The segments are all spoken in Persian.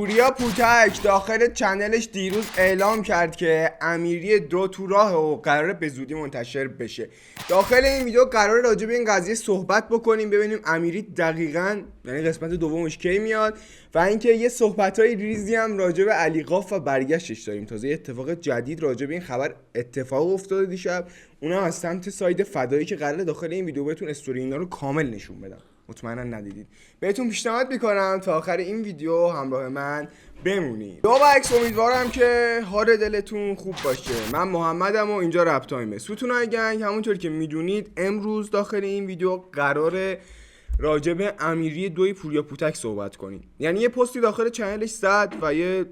پوریا پوتک داخل چنلش دیروز اعلام کرد که امیری 2 تو راه و قراره به زودی منتشر بشه. داخل این ویدیو قراره راجع به این قضیه صحبت بکنیم، ببینیم امیری دقیقاً یعنی قسمت دومش کی میاد و اینکه یه صحبتای ریزی هم راجع به علی قاف و برگشتش داریم. تازه اتفاق جدید راجع به این خبر اتفاق افتاده دیشب، اونم از سمت ساید فدایی که قراره داخل این ویدیو بهتون استوری اینا رو کامل نشون بدم. مطمئنا ندیدید. بهتون پیشنهاد میکنم تا آخر این ویدیو همراه من بمونید. دوبعکس امیدوارم که حال دلتون خوب باشه. من محمدم و اینجا رپ تایمه. ستونای گنگ، همونطور که میدونید امروز داخل این ویدیو قراره راجع به امیری 2 پوریا پوتک صحبت کنیم. یعنی یه پستی داخل چنلش زد و یه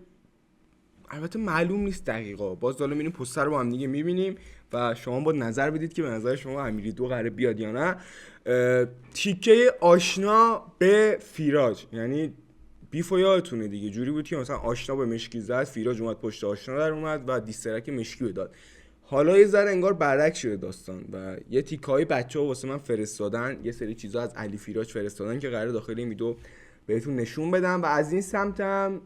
البته معلوم نیست دقیقا، باز حالا میریم پست رو با هم دیگه میبینیم و شما با نظر بدید که به نظر شما امیری 2 قراره بیاد یا نه. تیکه آشنا به فیراج، یعنی بیفو یادتونه دیگه، جوری بود که مثلا آشنا به مشکی زد، فیراج اومد پشت آشنا در اومد و دیسترک مشکی رو داد. حالا یه ذره انگار برعکس شده داستان و یه تیکای بچه‌ها واسه من فرستادن، یه سری چیزا از علی فیراج فرستادن که قراره داخل این ویدیو بهتون نشون بدم. و از این سمتم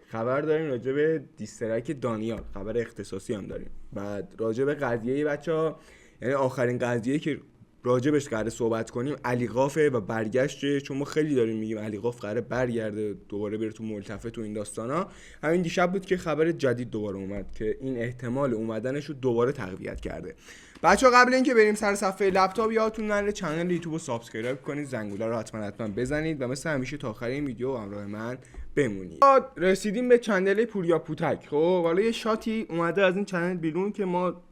خبر داریم راجع به دیسترک دانیال، خبر اختصاصی هم داریم. بعد راجع به قضیه بچه‌ها، یعنی آخرین قضیه که راجبش قراره صحبت کنیم علی قافه و برگشته، چون ما خیلی داریم میگیم علی قاف قراره برگرده دوباره بره تو ملتفه تو این داستانا. همین دیشب بود که خبر جدید دوباره اومد که این احتمال اومدنش رو دوباره تقویت کرده. بچه‌ها قبل اینکه بریم سر صفحه لپتاپ یادتون نره چنل یوتیوب رو سابسکرایب کنید، زنگوله رو حتما بزنید و مثل همیشه تا آخر این ویدیو همراه من بمونید. رسیدیم به چنل پوریا پوتک. خب حالا یه شاتی اومده از این چنل بیرون که ما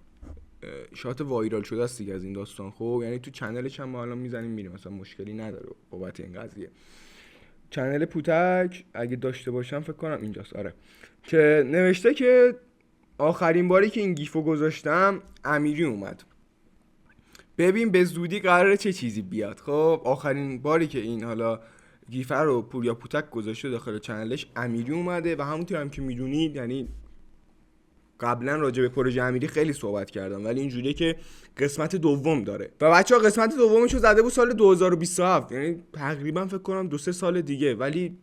شات وایرال شده است دیگه از این داستان. خب یعنی تو چنلش هم ما الان میزنیم میریم، مثلا مشکلی نداره بابت این قضیه. چنل پوتک اگه داشته باشم فکر کنم اینجاست، آره، که نوشته که آخرین باری که این گیفو گذاشتم امیری اومد، ببین به زودی قراره چه چیزی بیاد. خب آخرین باری که این حالا گیفر رو پوریا پوتک گذاشته داخل چنلش امیری اومده و همونطور هم که میدونید یعنی قبلا راجع به پروژه امیری خیلی صحبت کردم، ولی اینجوریه که قسمت دوم داره و بچه‌ها قسمت دومش رو زده بود سال 2027، یعنی تقریبا فکر کنم 2-3 سال دیگه، ولی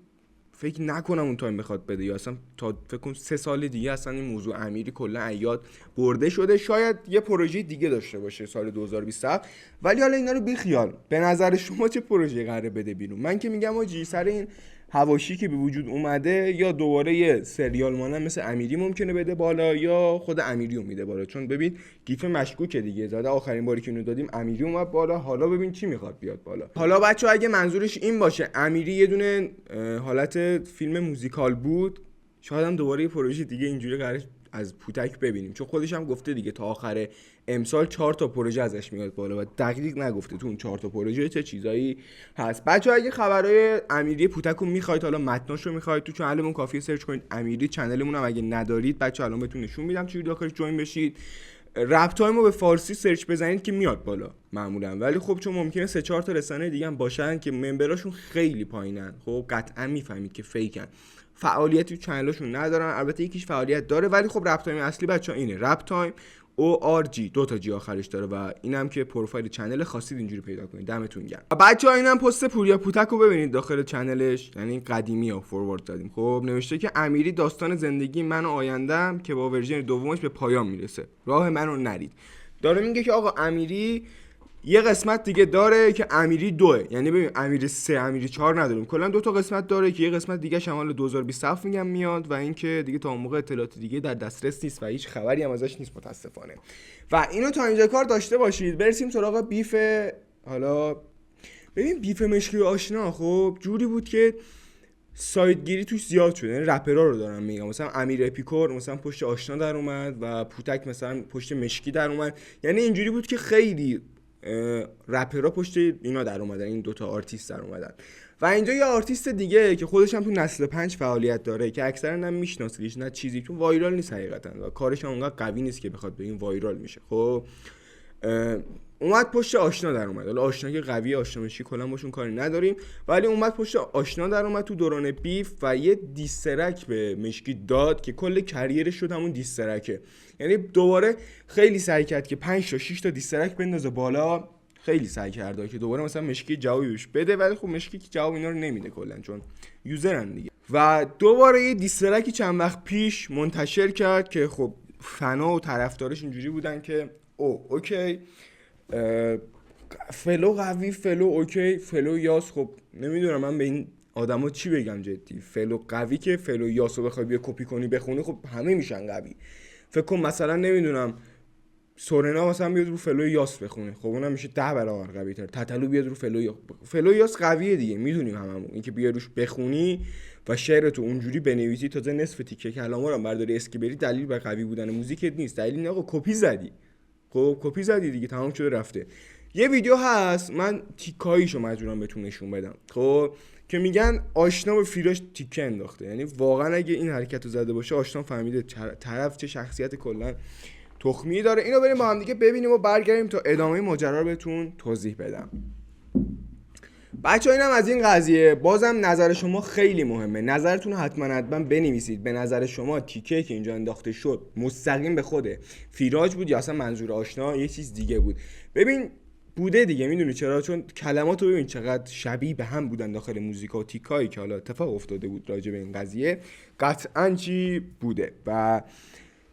فکر نکنم اون تایم بخواد بده، یا اصلا تا فکر کنم 3 سال دیگه اصلا این موضوع امیری کلا عیاد برده شده. شاید یه پروژه دیگه داشته باشه سال 2027، ولی حالا اینا رو بیخیال. به نظر شما چه پروژه قراره بده بیرون؟ من که میگم آجی سر این حواشی که به وجود اومده یا دوباره یه سریال مانند مثل امیری ممکنه بده بالا یا خود امیری رو میده بالا، چون ببین گیف مشکوکه دیگه زده. آخرین باری که اینو دادیم امیری اومد بالا، حالا ببین چی میخواد بیاد بالا. حالا بچه‌ها اگه منظورش این باشه امیری یه دونه حالت فیلم موزیکال بود، شاید هم دوباره یه پروژه دیگه اینجوری قراره از پوتک ببینیم، چون خودش هم گفته دیگه تا آخر امسال 4 تا پروژه ازش میاد بالا و دقیق نگفته تو اون 4 تا پروژه چه چیزایی هست. بچه‌ها اگه خبرای امیری پوتک رو میخواید، حالا متناشو میخواید، تو چنلمون کافیه سرچ کنید امیری. چنلمون هم اگه ندارید بچه‌ها الان بهتون نشون میدم چجوری داخلش جوین بشید. رپ تایم رو به فارسی سرچ بزنید که میاد بالا معمولا، ولی خب چون ممکنه 3-4 تا رسانه دیگه هم باشن که ممبراشون خیلی پایینن، خب قطعا میفهمید که فیکن، فعالیتی تو چنلشون ندارن. البته یکیش فعالیت داره، ولی خب رپ تایم اصلی بچه‌ها اینه، رپ تایم ORG 2 تا جی آخرش داره و اینم که پروفایل چنل خواستید اینجوری پیدا کنید. دمتون گرم. بچه‌ها اینم پست پوریا پوتک رو ببینید داخل چنلش، یعنی قدیمی ها فوروارد دادیم. خب نوشته که امیری داستان زندگی من و آینده‌ام که با ورژن دومش به پایان میرسه، راه منو نرید. داره میگه که آقا امیری یه قسمت دیگه داره که امیری 2، یعنی ببین امیری 3 امیری 4 نداریم، کلا 2 تا قسمت داره که یه قسمت دیگه شمال 2027 میگم میاد و اینکه دیگه تا اون موقع اطلاعات دیگه در دسترس نیست و هیچ خبری هم ازش نیست متاسفانه. و اینو تا اینجا کار داشته باشید. برسیم سراغ بیف. حالا ببین بیف مشکی آشنا خب جوری بود که سایدگیری توش زیاد شده، یعنی رپرها رو دارم میگم، مثلا امیر اپیکور مثلا پشت آشنا در اومد و پوتک مثلا پشت مشکی در اومد، یعنی اینجوری بود که خیلی رپرها پشت اینا در اومدن، این 2 تا آرتیست در اومدن. و اینجا یه آرتیست دیگه که خودش هم تو نسل 5 فعالیت داره که اکثرا هم میشناسیدش نه چیزی، تو وایرال نیست حقیقتا و کارش هم اونقدر قوی نیست که بخواد به این وایرال میشه. خب اومد پشت آشنا در اومد. حالا آشنا که قوی آشنا میشی کلا باشون کاری نداریم، ولی اومد پشت آشنا در اومد تو دوران بیف و یه دیسترک به مشکی داد که کل کریرش شد همون دیسترکه. یعنی دوباره خیلی سعی کرد که 5 تا 6 تا دیسترک بندازه بالا، خیلی سعی کرده که دوباره مثلا مشکی جوابی بهش بده، ولی خب مشکی که جواب اینا رو نمیده کلا چون یوزرن دیگه. و دوباره یه دیسترکی چند وقت پیش منتشر کرد که خب فنا و طرفدارش اینجوری بودن که اوکی فلو قوی، فلو اوکی، فلو یاس. خب نمیدونم من به این آدما چی بگم جدی. فلو قوی که فلو یاسو بخوای بیا کپی کنی بخونی خب همه میشن قوی. فکر کن مثلا نمیدونم سورنا مثلا بیاد رو فلو یاس بخونه، خب اونم میشه 10 برابر قوی تر. تتلو بیاد رو فلو یاس قویه دیگه، میدونیم هممون. اینکه بیا روش بخونی و شعرتو اونجوری بنویسی تازه نصف تیکه کلامو رو برداری اسکی بری، دلیل بر قوی بودن موزیکت نیست. دلیل اینه آقا کپی زدی. خب کپی زدی دیگه، تمام شده رفته. یه ویدیو هست من تیکاییشو مجبورم بهتون نشون بدم، خب که میگن آشنا به فیراش تیکه انداخته. یعنی واقعا اگه این حرکتو زده باشه آشنا فهمیده طرف چه شخصیت کلا تخمی داره. اینو بریم با هم دیگه ببینیم و برگردیم تا ادامه ماجرا رو بهتون توضیح بدم. بچه‌ها اینم از این قضیه. بازم نظر شما خیلی مهمه، نظرتون رو حتما بنویسید. به نظر شما تیکه که اینجا انداخته شد مستقیم به خوده فیراج بود یا اصلا منظور آشنا یه چیز دیگه بود؟ ببین بوده دیگه، میدونی چرا؟ چون کلماتو ببین چقدر شبیه به هم بودن داخل موزیکا و تیکایی که حالا اتفاق افتاده بود راجع به این قضیه، قطعاً چی بوده. و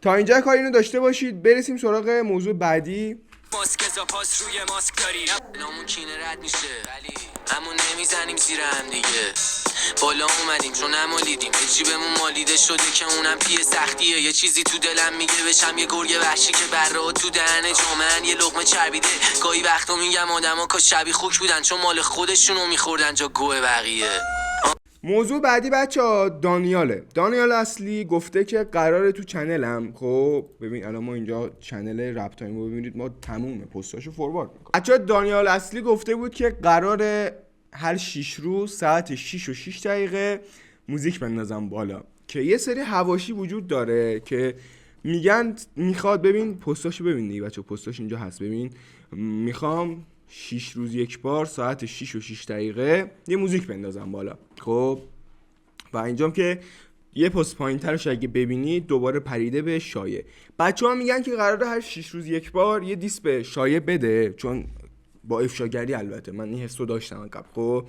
تا اینجا کار اینو داشته باشید. برسیم سراغ موضوع بعدی. ماسک پاس روی ماسک داری نامون کینه رد میشه ولی همون نمیزنیم زیر هم دیگه. بالا اومدیم چون نمالیدیم به جیبمون مالیده شده که اونم پی سختیه. یه چیزی تو دلم میگه بشم یه گرگ وحشی که برا تو دهن جامعن یه لقمه چربیده. گاهی وقتا میگم آدما کاش شبیه خوک بودن چون مال خودشونو میخوردن جا گوه بقیه. موضوع بعدی بچه‌ها دانیال اصلی گفته که قراره تو چنلم، خب ببین الان ما اینجا چنل رپ تایم رو ببینید ما تموم پستاشو فوروارد می‌کنیم. بچه‌ها دانیال اصلی گفته بود که قراره هر 6 روز ساعت 6 و 6 دقیقه موزیک بندازم بالا، که یه سری حواشی وجود داره که میگن میخواد، ببین پستاشو ببین دیگه بچه‌ها، پستاش اینجا هست، ببین میخوام 6 روز یک بار ساعت 6 و 6 دقیقه یه موزیک بندازم بالا. خب و اینجام که یه پست پایین‌ترش اگه ببینید دوباره پریده به شایع. بچه‌ها میگن که قراره هر 6 روز یک بار یه دیس به شایع بده، چون با افشاگری. البته من این حسو داشتم قبل. خب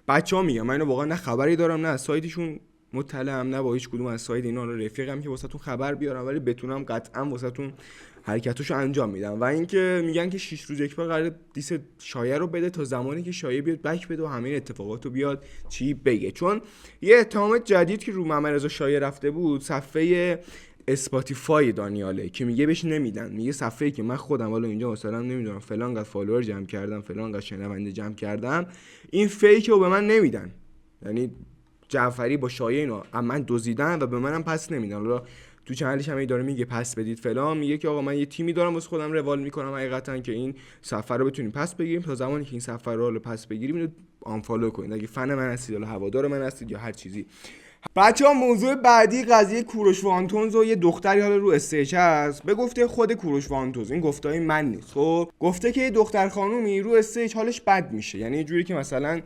بچه‌ها میگن، من اینو واقعا نه خبری دارم نه از سایتشون مطلعم نه با هیچ کدوم از سایت اینا، رو رفیقم که واسهتون خبر بیارم ولی بتونم قطعا واسهتون حرکتاشو انجام میدم. و اینکه میگن که 6 روز یک بار قرار دیس شایعه رو بده تا زمانی که شایعه بیاد بک بده و همه اتفاقاتو بیاد چی بگه. چون یه اتهام جدید که رو محمد رضا شایعه رفته بود صفحه اسپاتیفای دانیاله که میگه بهش نمیدن. میگه صفحه‌ای که من خودم حالا اینجا مثلا نمیدونم فلان قد فالوور جمع کردم، فلان قد شنونده جمع کردم، این فیکو به من نمیدن. یعنی جعفری با شایعه اینو من دزدیدن و به منم پس نمیدن. حالا تو چنلش هم داره میگه پس بدید فلان، میگه که آقا من یه تیمی دارم واسه خودم روال میکنم حقیقتا که این صفحه رو بتونیم پس بگیریم، تا زمانی که این صفحه رو پس بگیریم اینو آنفالو کنید اگه فن من هستید یا هوادار من هستید یا هر چیزی. بچه‌ها موضوع بعدی قضیه کوروش وانتونز و یه دختری حالا رو استیج هست. به گفته خود کوروش وانتونز، این گفتهای من نیست، خب گفته که یه دختر خانومی رو استیج حالش بد میشه. یعنی یه جوری که مثلا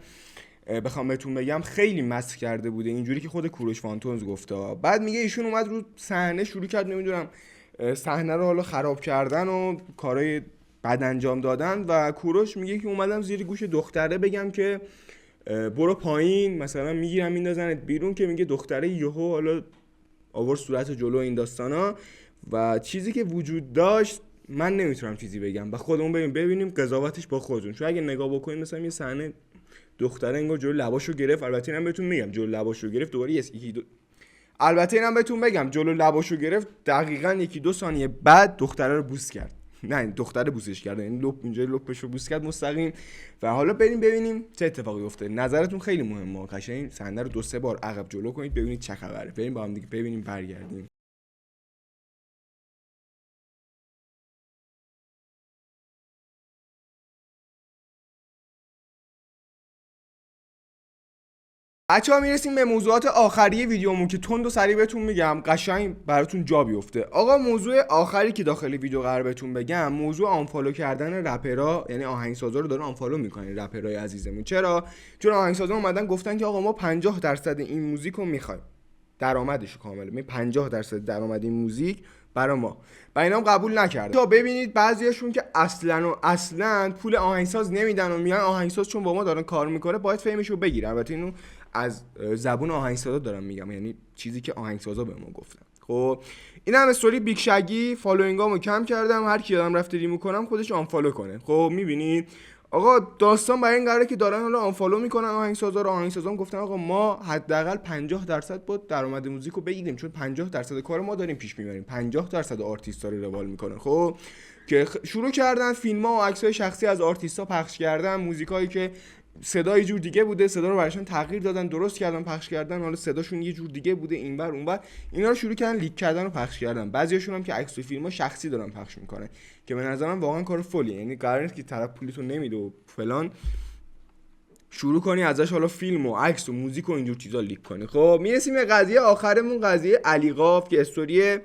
بخوام بهتون بگم خیلی مست کرده بوده، اینجوری که خود کوروش وانتونز گفته. بعد میگه ایشون اومد رو صحنه شروع کرد نمیدونم صحنه رو حالا خراب کردن و کارهای بد انجام دادن و کوروش میگه که اومدم زیر گوش دختره بگم که برو پایین، مثلا میگیرم میندازنت بیرون، که میگه دختره یهو حالا آورد صورت جلو این داستانا و چیزی که وجود داشت من نمیتونم چیزی بگم و خودمون ببینیم قضاوتش با خودتون. چون اگه نگاه بکنید مثلا یه صحنه دختره انگار جلو لباشو گرفت، البته اینم بهتون میگم جلو لباشو گرفت دوباره البته اینم بهتون بگم جلو لباشو گرفت دقیقاً 1-2 ثانیه بعد دختره رو بوس کرد. نه دختره بوسش کرد، یعنی لپ اینجا لپشو بوس کرد مستقیم. و حالا بریم ببینیم چه اتفاقی افتاد. نظرتون خیلی مهمه، قشنگ صحنه رو 2-3 بار عقب جلو کنید ببینید چه خبره. بریم با هم دیگه ببینیم برگردیم. بچه‌ها میرسیم به موضوعات آخری ویدیومون که تند و سریع بهتون میگم قشنگ براتون جا بیفته. آقا موضوع آخری که داخل ویدیو قرار بهتون بگم موضوع آنفالو کردن رپرها، یعنی آهنگسازا رو داره آنفالو میکنه رپرهای عزیزمون. چرا؟ چون آهنگسازا اومدن گفتن که آقا ما 50% این موزیک رو میخوایم، درآمدش کامله، می 50% درآمد این موزیک برای ما، و اینام قبول نکردن. تا ببینید بعضیاشون که اصلا پول آهنگساز نمیدن و میگن آهنگساز چون با ما دارن کار میکنه باید فیمشو بگیره. البته اینو از زبون آهنگسازا دارم میگم، یعنی چیزی که آهنگسازا به ما گفتن. خب این هم استوری بیگ شگی، فالوینگامو کم کردم، هر کی یادم رفته ریموو کنم خودش آنفالو کنه. خب میبینید آقا داستان برای این قراره که دارن حالا آنفالو میکنن آهنگسازا رو. آهنگسازا گفتن آقا ما حداقل 50% با درآمد موزیکو بگیریم، چون 50% کار ما داریم پیش میبریم، 50% آرتیستا رو روال میکنن. خب که شروع کردن فیلم‌ها و عکسای شخصی از آرتیستا پخش کردن، موزیکایی که صدا یه جور دیگه بوده، صدا رو براشون تغییر دادن، درست کردن، پخش کردن، حالا صداشون یه جور دیگه بوده، اینور اونور، اینا رو شروع کردن لیک کردن و پخش کردن. بعضیاشون هم که عکس و فیلم‌ها شخصی دارن پخش میکنن که به نظرم واقعا کار فولیه، یعنی قرار نیست که طرف پولتو نمیده و فلان شروع کنی ازش حالا فیلم و عکس و موزیک و اینجور چیزا لیک کنی. خب میرسیم به قضیه آخرمون، قضیه علی قاف که استوری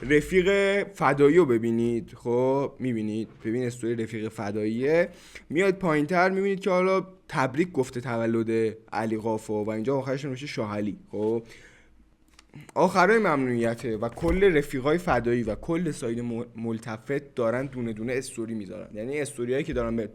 رفیق فدایی رو ببینید. خب میبینید، ببین استوری رفیق فداییه، میاد پایینتر میبینید که حالا تبریک گفته تولد علی قافو و اینجا آخرش نوشته شاه علی. خب آخرای ممنونیته و کل رفیقای فدایی و کل ساید ملتفت دارن دونه دونه استوری میذارن. یعنی استوریایی که دارن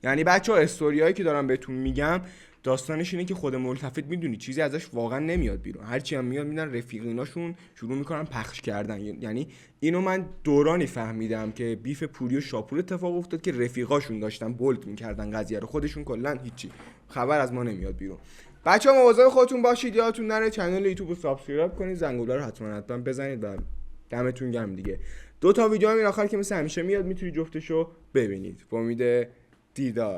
یعنی بچه‌ها استوریایی که دارم بهتون میگم داستانش اینه که خود ملتفت میدونی چیزی ازش واقعا نمیاد بیرون، هرچی هم میاد میدن رفیقیناشون شروع میکنن پخش کردن. یعنی اینو من دورانی فهمیدم که بیف پوری و شاپور اتفاق افتاد که رفیقاشون داشتن بولد میکردن قضیه رو، خودشون کلا هیچی خبر از ما نمیاد بیرون. بچه‌ها مواظب خودتون باشید، یادتون نره کانال یوتیوب رو سابسکرایب کنید، زنگوله رو حتما بزنید و دمتون گرم دیگه. 2 تا ویدیو همین آخر که مثل همیشه میاد، میتونید جفتشو ببینید. با امید دیدار.